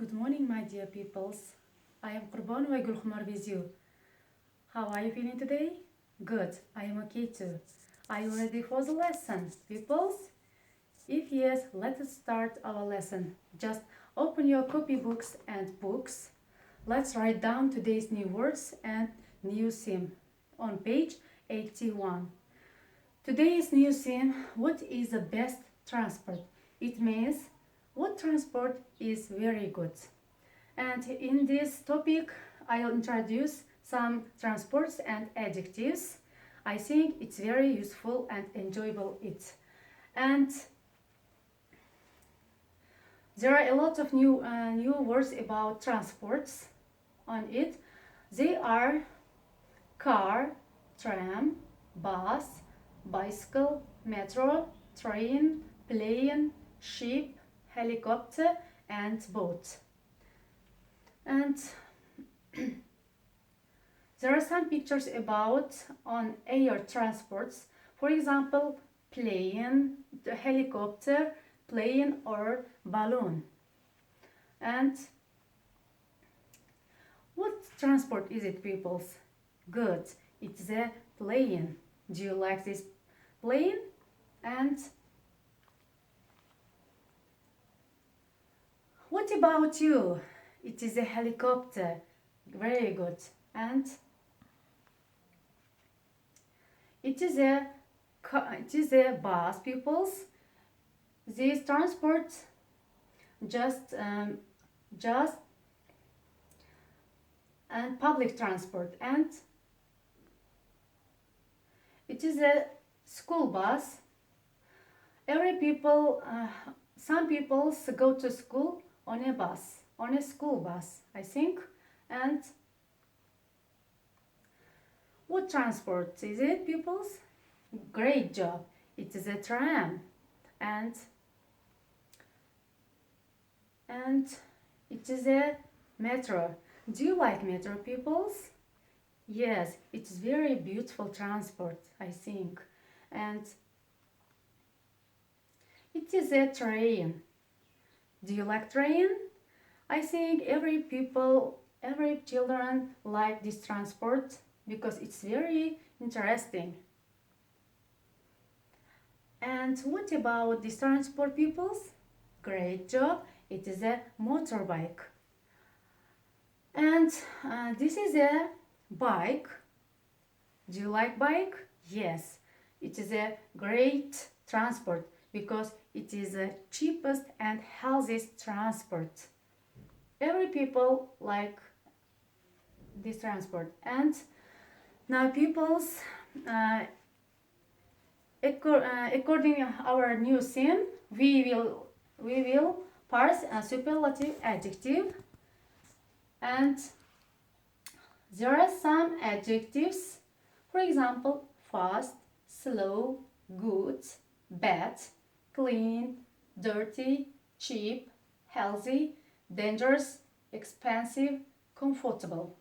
Good morning, my dear peoples. I am Qurban Waigul Khumar with you. How are you feeling today? Good, I am okay too. Are you ready for the lesson, peoples? If yes, let us start our lesson. Just open your copybooks and books. Let's write down today's new words and new theme on page 81. Today's new theme, what is the best transport? It means what transport is very good. And in this topic, I'll introduce some transports and adjectives. I think it's very useful and enjoyable. And there are a lot of new words about transports on it. They are car, tram, bus, bicycle, metro, train, plane, ship, helicopter, and boat. And there are some pictures about on air transports. For example, plane, the helicopter, plane or balloon. And what transport is it, peoples? Good, it's a plane. Do you like this plane? And what about you? It is a helicopter. Very good. And it is a bus, peoples. This transport just and public transport, and it is a school bus. Some people go to school on a school bus, I think. And what transport is it, peoples? Great job. It is a tram, and it is a metro. Do you like metro, peoples? Yes, it's very beautiful transport, I think. And it is a train. Do you like train? I think every children like this transport because it's very interesting. And what about this transport, peoples? Great job. It is a motorbike. And this is a bike. Do you like bike? Yes. It is a great transport because it is the cheapest and healthiest transport. Every people like this transport. And now, peoples, according to our new theme, we will parse a superlative adjective, and there are some adjectives. For example, fast, slow, good, bad, clean, dirty, cheap, healthy, dangerous, expensive, comfortable.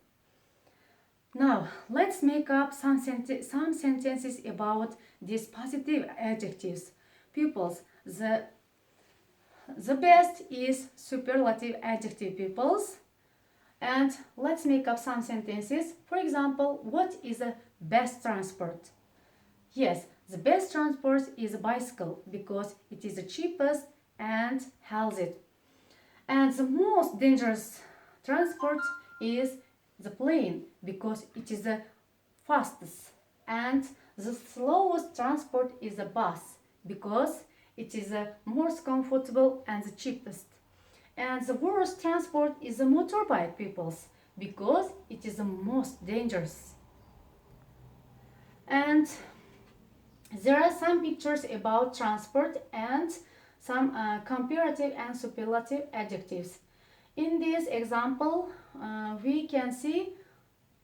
Now, let's make up some sentences about these positive adjectives. Pupils, the best is superlative adjective, pupils. And let's make up some sentences. For example, what is the best transport? Yes, the best transport is a bicycle because it is the cheapest and healthy. And the most dangerous transport is the plane because it is the fastest. And the slowest transport is the bus because it is the most comfortable and the cheapest. And the worst transport is the motorbike, peoples, because it is the most dangerous. And there are some pictures about transport and some comparative and superlative adjectives. In this example, we can see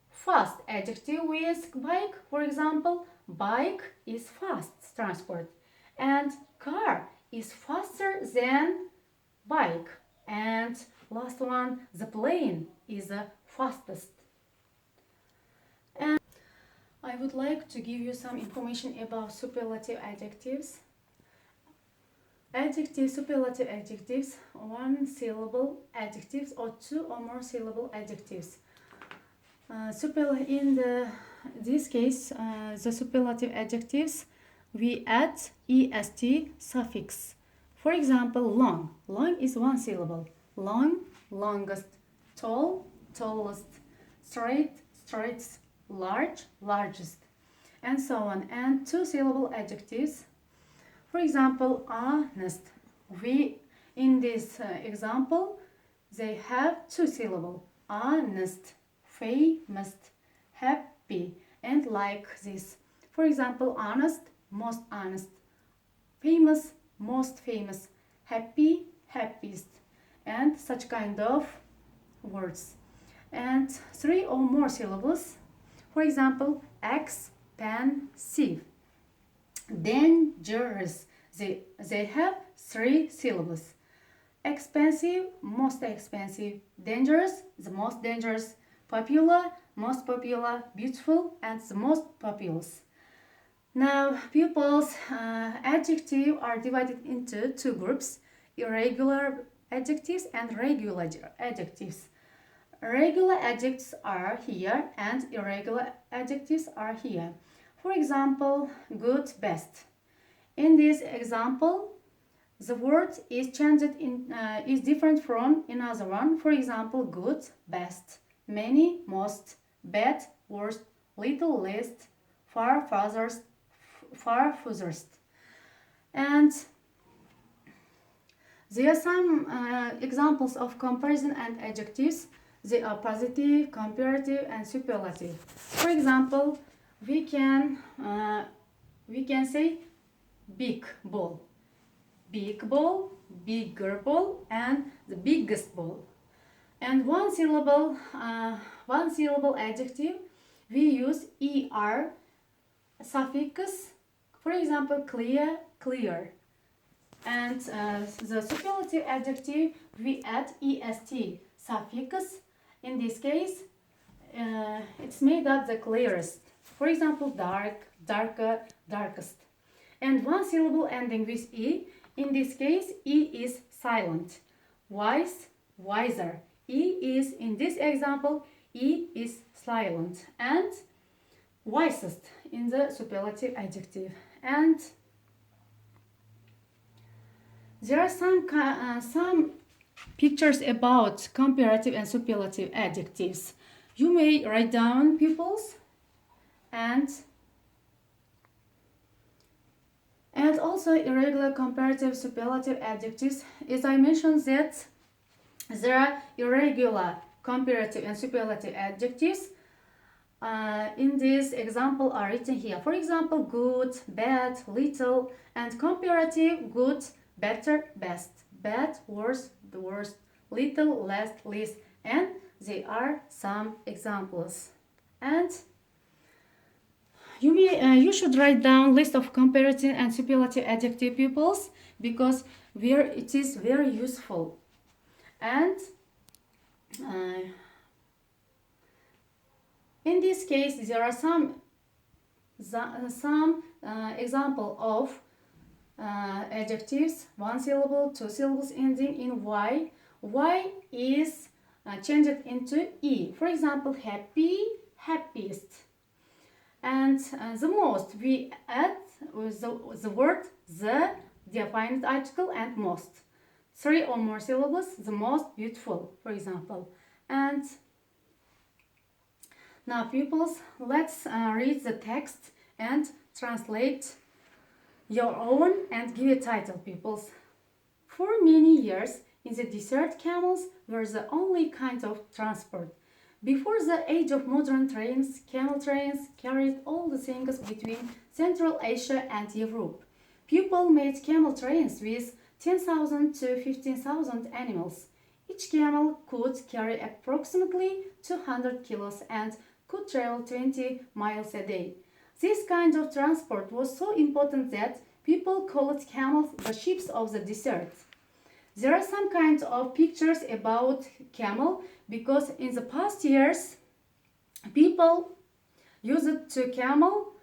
fast adjective with bike. For example, bike is fast transport, and car is faster than bike. And last one, the plane is the fastest. And I would like to give you some information about superlative adjectives. Adjective, superlative adjectives, one syllable adjectives or two or more syllable adjectives. This case, the superlative adjectives, we add est suffix. For example, long. Long is one syllable. Long, longest. Tall, tallest. Straight, straightest. Large, largest. And so on. And two syllable adjectives. For example, honest. In this example, they have two syllables. Honest, famous, happy, and like this. For example, honest, most honest. Famous, most famous. Happy, happiest. And such kind of words. And three or more syllables. For example, expensive. Dangerous. They have three syllables. Expensive, most expensive. Dangerous, the most dangerous. Popular, most popular. Beautiful, and the most populous. Now, pupils, adjectives are divided into two groups: irregular adjectives and regular adjectives. Regular adjectives are here and irregular adjectives are here. For example, good, best. In this example, the word is is different from another one. For example, good, best, many, most, bad, worst, little, least, far, farthest, far, furthest. And there are some examples of comparison and adjectives. They are positive, comparative, and superlative. For example, we can say big ball, bigger ball, and the biggest ball. And one syllable adjective, we use er suffix. For example, clear, clear. And the superlative adjective, we add est suffix. In this case, it's made up the clearest. For example, dark, darker, darkest. And one syllable ending with e. In this case, e is silent. Wise, wiser. E is, in this example, e is silent. And wisest in the superlative adjective. And there are some pictures about comparative and superlative adjectives. You may write down, pupils, and also irregular comparative superlative adjectives. As I mentioned that there are irregular comparative and superlative adjectives. In this example are written here. For example, good, bad, little, and comparative: good, better, best, bad, worse, the worst, little, less, least, and they are some examples. And you should write down list of comparative and superlative adjective, pupils, because it is very useful. And in this case, there are some example of adjectives, one syllable, two syllables ending in y. Y is changed into e. For example, happy, happiest. And the most, we add with the word the definite article and most. Three or more syllables, the most beautiful, for example. And now, pupils, let's read the text and translate your own and give a title, pupils. For many years in the desert, camels were the only kind of transport. Before the age of modern trains, camel trains carried all the things between Central Asia and Europe. People made camel trains with 10,000 to 15,000 animals. Each camel could carry approximately 200 kilos and could travel 20 miles a day. This kind of transport was so important that people called camels the ships of the desert. There are some kinds of pictures about camel because in the past years people used to camel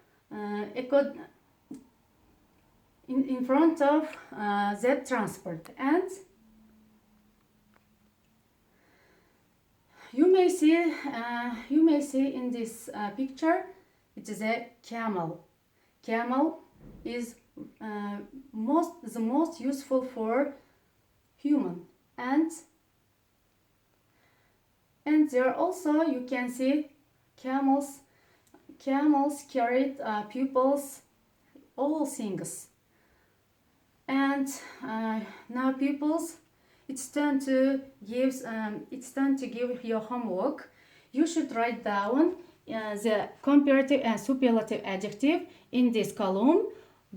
in front of that transport. And you may see in this picture, it is a camel. Camel is the most useful for human. And there also you can see camels carried pupils, all things. And now pupils, it's time to give your homework. You should write down the comparative and superlative adjective in this column,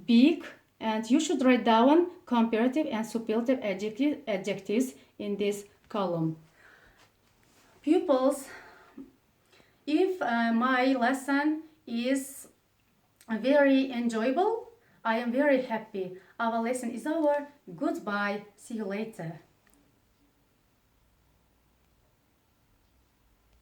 big, and you should write down comparative and superlative adjectives in this column. Pupils, if my lesson is very enjoyable, I am very happy. Our lesson is over. Goodbye. See you later.